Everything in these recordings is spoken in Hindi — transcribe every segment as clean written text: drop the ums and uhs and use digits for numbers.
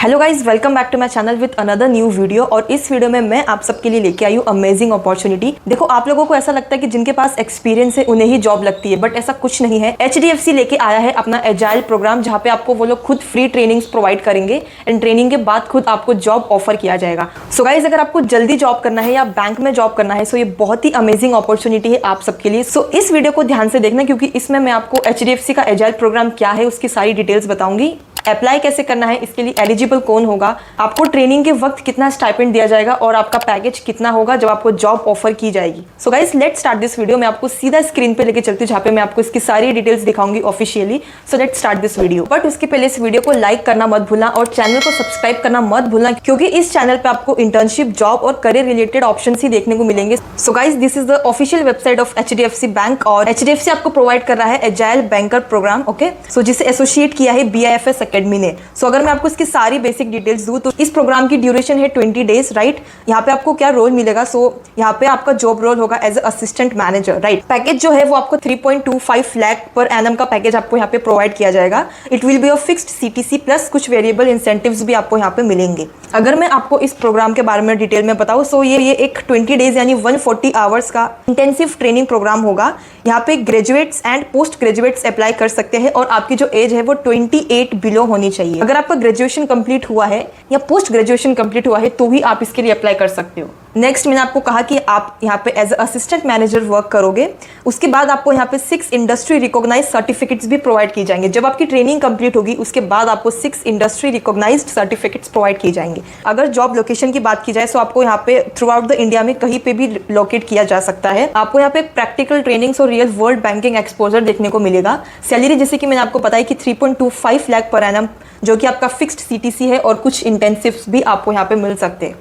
Hello guys, welcome back to my channel with another new video. और इस वीडियो में मैं आप सबके लिए लेके आई हूँ अमेजिंग अपॉर्चुनिटी। देखो, आप लोगों को ऐसा लगता है कि जिनके पास एक्सपीरियंस है उन्हें ही जॉब लगती है, बट ऐसा कुछ नहीं है। HDFC लेके आया है अपना एजाइल प्रोग्राम, जहाँ पे आपको वो लोग खुद फ्री ट्रेनिंग्स प्रोवाइड करेंगे एंड ट्रेनिंग के बाद खुद आपको जॉब ऑफर किया जाएगा। सो गाइज, अगर आपको जल्दी जॉब करना है या बैंक में जॉब करना है, सो ये बहुत ही अमेजिंग अपॉर्चुनिटी है आप सबके लिए। सो इस वीडियो को ध्यान से देखना, क्योंकि इसमें मैं आपको HDFC का एजाइल प्रोग्राम क्या है उसकी सारी डिटेल्स बताऊंगी। अप्लाई कैसे करना है, इसके लिए एलिजिबल कौन होगा, आपको ट्रेनिंग के वक्त कितना स्टाइपेंड दिया जाएगा और आपका पैकेज कितना होगा जब आपको जॉब ऑफर की जाएगी। So guys, let's start this video. मैं आपको सीधा स्क्रीन पे लेके चलती हूँ, जहाँ पे मैं आपको इसकी सारी डिटेल्स दिखाऊंगी officially. So let's start this video. But उसके पहले इस वीडियो को लाइक करना मत भूलना और चैनल को सब्सक्राइब करना मत भूलना, क्योंकि इस चैनल पे आपको इंटर्नशिप, जॉब और करियर रिलेटेड ऑप्शन ही देखने को मिलेंगे। So guys, this is the official website of HDFC bank और HDFC आपको प्रोवाइड कर रहा है एजाइल बैंकर प्रोग्राम। ओके, सो जिसे एसोसिएट किया है BIFS अकेडमी ने। सो अगर मैं आपको इसकी सारी बेसिक डिटेल्स दूं तो इस प्रोग्राम की ड्यूरेशन है 20 डेज, राइट। यहाँ पे आपको क्या रोल मिलेगा, सो यहाँ पे आपका जॉब रोल होगा as assistant manager, right. Package जो है वो आपको 3.25 लाख पर एनम का पैकेज आपको यहाँ पे प्रोवाइड किया जाएगा। It will be a fixed CTC plus कुछ वेरिएबल इंसेंटिव्स भी आपको यहाँ पे मिलेंगे। अगर मैं आपको इस प्रोग्राम के बारे में डिटेल में बताऊँ, सो ये एक 20 डेज यानी 140 आवर्स का इंटेंसिव ट्रेनिंग प्रोग्राम होगा। यहाँ पे graduates and post graduates apply कर सकते हैं और आपकी जो एज है वो 28 बिलो होनी चाहिए। अगर आपका ग्रेजुएशन कंप्लीट हुआ है या पोस्ट ग्रेजुएशन कंप्लीट हुआ है तो ही आप इसके लिए अप्लाई कर सकते हो। नेक्स्ट, मैंने आपको कहा कि आप यहाँ पे एज असिस्टेंट मैनेजर वर्क करोगे। उसके बाद आपको यहाँ पे 6 इंडस्ट्री रिकॉग्नाइज्ड सर्टिफिकेट्स भी प्रोवाइड की जाएंगे। जब आपकी ट्रेनिंग कंप्लीट होगी उसके बाद आपको 6 इंडस्ट्री रिकॉग्नाइज्ड सर्टिफिकेट्स प्रोवाइड किए जाएंगे। अगर जॉब लोकेशन की बात की जाए तो आपको यहाँ पे थ्रू आउट द इंडिया में कहीं पे भी लोकेट किया जा सकता है। आपको यहाँ पे प्रैक्टिकल ट्रेनिंग्स और रियल वर्ल्ड बैंकिंग एक्सपोजर देखने को मिलेगा। सैलरी जैसे कि मैंने आपको बताया कि 3.25 लाख पर एनम, जो कि आपका फिक्स्ड CTC है, और कुछ इंटेंसिव्स भी आपको यहाँ पे मिल सकते हैं।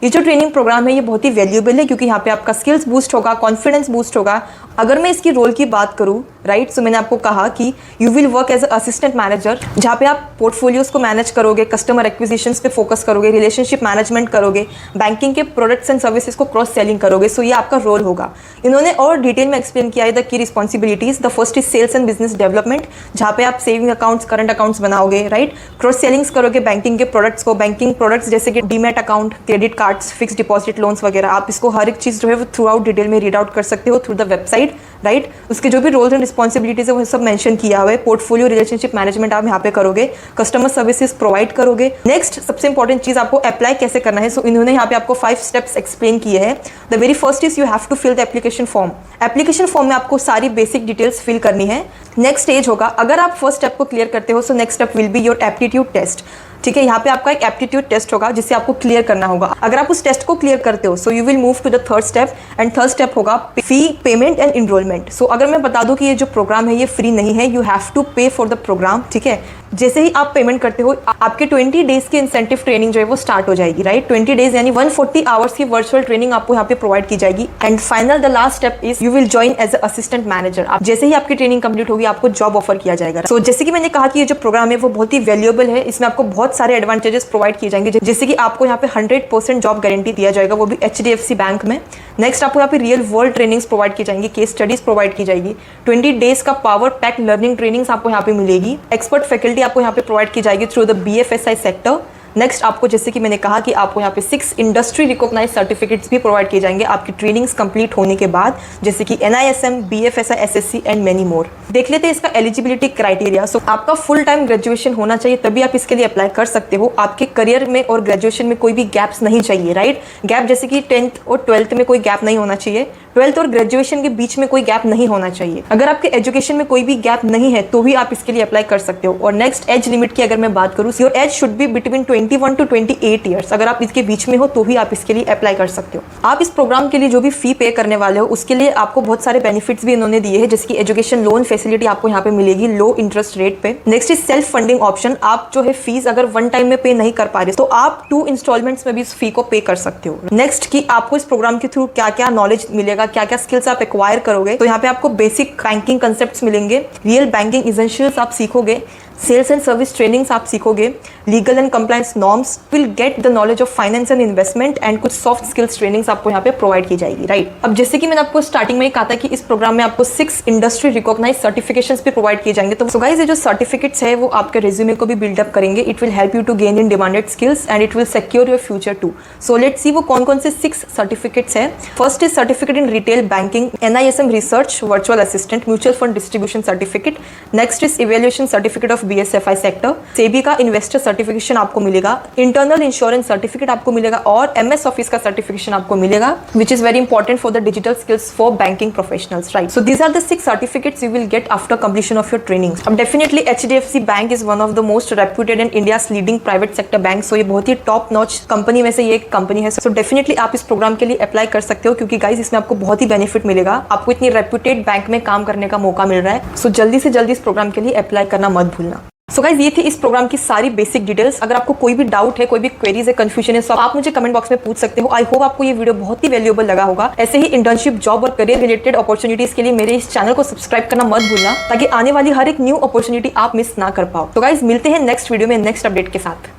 ये जो ट्रेनिंग प्रोग्राम है ये बहुत ही वैल्यूएबल है, क्योंकि यहाँ पे आपका स्किल्स बूस्ट होगा, कॉन्फिडेंस बूस्ट होगा। अगर मैं इसकी रोल की बात करूँ, राइट, सो मैंने आपको कहा कि you will work as assistant manager, जहाँ पे आप पोर्टफोलियोज को मैनेज करोगे, कस्टमर एक्विजिशंस पे फोकस करोगे, रिलेशनशिप मैनेजमेंट करोगे, बैंकिंग के प्रोडक्ट्स एंड सर्विसेज को क्रॉस सेलिंग करोगे। सो ये आपका रोल होगा। इन्होंने और डिटेल में एक्सप्लेन किया है द की responsibilities. The first is sales and business development, जहाँ पे आप सेविंग अकाउंट्स, करंट अकाउंट्स बनाओगे, राइट। क्रॉस सेलिंग्स करोगे बैंकिंग के प्रोडक्ट्स को, बैंकिंग प्रोडक्ट्स जैसे कि demat account, credit cards, fix deposit loans वगैरह। आप इसको हर एक चीज़ जो है वो थ्रू आउट डिटेल में रीड आउट कर सकते हो थ्रू द वेबसाइट, राइट। उसके जो भी रोल्स एंड रिस्पॉन्सिबिलिटीज है वो सब मेंशन किया हुआ है। पोर्टफोलियो रिलेशनशिप मैनेजमेंट आप यहाँ पे करोगे, कस्टमर सर्विसेज प्रोवाइड करोगे। नेक्स्ट, सबसे इंपॉर्टेंट चीज, आपको अप्लाई कैसे करना है। सो इन्होंने यहाँ पे आपको 5 स्टेप्स एक्सप्लेन किए हैं। The very first is you have to fill the application form. Application form में आपको सारी बेसिक डिटेल्स फिल करनी है। नेक्स्ट स्टेज होगा, अगर आप फर्स्ट स्टेप को क्लियर करते हो, so next step will be your aptitude test. ठीक है, यहाँ पे आपका एक एप्टीट्यूड टेस्ट होगा जिसे आपको क्लियर करना होगा। अगर आप उस टेस्ट को क्लियर करते हो, so you will move to the third step, and third step होगा fee payment and enrolment. So अगर मैं बता दूं कि ये जो प्रोग्राम है ये फ्री नहीं है, यू हैव टू पे फॉर द प्रोग्राम। ठीक है, जैसे ही आप पेमेंट करते हो आपके 20 डेज की इंसेंटिव ट्रेनिंग जो है वो स्टार्ट हो जाएगी, राइट। 20 डेज यानी 140 आवर्स की वर्चुअल ट्रेनिंग आपको यहाँ पे प्रोवाइड की जाएगी। And final, the last step is you will join as a assistant manager. आप जैसे ही आपकी ट्रेनिंग कंप्लीट होगी आपको जॉब ऑफर किया जाएगा। सो जैसे कि मैंने कहा कि ये जो प्रोग्राम है वो बहुत ही वैल्यूएबल है। इसमें आपको बहुत सारे एडवांटेजेस प्रोवाइड किए जाएंगे, जैसे कि आपको यहाँ पे 100% जॉब गारंटी दिया जाएगा, वो भी HDFC बैंक में। नेक्स्ट, आपको यहाँ पे रियल वर्ल्ड ट्रेनिंग्स प्रोवाइड की जाएंगी, केस स्टडीज प्रोवाइड की जाएगी। 20 डेज का पावर पैक लर्निंग ट्रेनिंग्स आपको यहाँ पे मिलेगी। एक्सपर्ट फैकल्टी आपको यहाँ पे प्रोवाइड की जाएगी through the BFSI sector. Next, आपको जैसे कि मैंने कहा कि आपको यहाँ पे 6 इंडस्ट्री रिकॉग्नाइज्ड सर्टिफिकेट्स भी प्रोवाइड किए जाएंगे आपकी ट्रेनिंग्स कंप्लीट होने के बाद, जैसे कि NISM, BFSI, SSC and many more. देख लेते हैं इसका एलिजिबिलिटी क्राइटेरिया। सो आपका फुल टाइम ग्रेजुएशन होना चाहिए, तभी आप इसके लिए अप्लाई कर सकते हो। आपके करियर में और ग्रेजुएशन में कोई भी गैप्स नहीं चाहिए, राइट। गैप जैसे कि 10th और 12th में कोई गैप नहीं होना चाहिए, 12th और ग्रेजुएशन के बीच में कोई गैप नहीं होना चाहिए। अगर आपके एजुकेशन में कोई भी गैप नहीं है तो ही आप इसके लिए अप्लाई कर सकते हो। और नेक्स्ट, एज लिमिट की अगर मैं बात करूँ, your age should be between 21 to 28 years. अगर आप इसके बीच में हो तो ही आप इसके लिए अप्लाई कर सकते हो। आप इस प्रोग्राम के लिए जो भी फी पे करने वाले हो उसके लिए आपको बहुत सारे बेनिफिट्स भी इन्होंने दिए हैं, जैसे कि एजुकेशन लोन फैसिलिटी आपको यहाँ पे मिलेगी लो इंटरेस्ट रेट पे। Next is self funding option. आप जो है फीस अगर वन टाइम में पे नहीं कर पा रहे तो आप 2 इंस्टॉलमेंट्स में भी इस फी को पे कर सकते हो। नेक्स्ट, कि आपको इस प्रोग्राम के थ्रू क्या क्या नॉलेज मिलेगा, क्या क्या स्किल्स आप एक्वायर करोगे। तो यहाँ पे आपको बेसिक बैंकिंग कंसेप्ट्स मिलेंगे, रियल बैंकिंग इसेंशियल्स आप सीखोगे, सेल्स एंड सर्विस ट्रेनिंग्स आप सीखोगे, legal and compliance norms, will get the knowledge of finance and investment and कुछ सॉफ्ट स्किल्स ट्रेनिंग्स आपको यहाँ पे प्रोवाइड की जाएगी, राइट। अब जैसे कि मैंने आपको स्टार्टिंग में ही कहा था कि इस प्रोग्राम में आपको 6 इंडस्ट्री रिकॉग्नाइज सर्टिफिकेशंस भी प्रोवाइड किए जाएंगे। तो गाइस ये जो सर्टिफिकेट्स है वो आपके रिज्यूमे को भी बिल्डअप करेंगे। It will help you to gain in demanded skills and it will secure your future too. So let's see वो कौन कौन से 6 सर्टिफिकेट्स हैं। First is certificate in retail banking, NISM research virtual assistant, mutual fund distribution certificate. Next is evaluation certificate of BSFI sector, SEBI का इन्वेस्टर सर्टिफिकेशन आपको मिलेगा, इंटरनल इंश्योरेंस सर्टिफिकेट आपको मिलेगा और MS ऑफिस का सर्टिफिकेशन आपको मिलेगा, which is very important for the digital skills for banking professionals, right. So these are the 6 certificates you will get after completion of your training. अब definitely HDFC bank is one of the most reputed and India's leading private sector bank. So ये बहुत ही टॉप नॉच कंपनी में से ये एक कंपनी है। सो डेफिनेटली आप इस प्रोग्राम के लिए अप्लाई कर सकते हो, क्योंकि गाइज इसमें आपको बहुत ही बेनिफिट मिलेगा। आपको इतनी रेप्यूटेड बैंक में काम करने का मौका मिल रहा है। सो जल्दी से जल्दी इस प्रोग्राम के लिए अप्लाई करना मत भूलना। सो गाइज ये थी इस प्रोग्राम की सारी बेसिक डिटेल्स। अगर आपको कोई भी डाउट है, कोई भी क्वेरीज है, कंफ्यूजन है, तो आप मुझे कमेंट बॉक्स में पूछ सकते हो। आई होप आपको ये वीडियो बहुत ही वैल्यूएबल लगा होगा। ऐसे ही इंटर्नशिप, जॉब और करियर रिलेटेड अपॉर्चुनिटीज के लिए मेरे इस चैनल को सब्सक्राइब करना मत भूलना, ताकि आने वाली हर एक न्यू अपॉर्चुनिटी आप मिस ना कर पाओ। तो गाइज मिलते हैं नेक्स्ट वीडियो में नेक्स्ट अपडेट के साथ।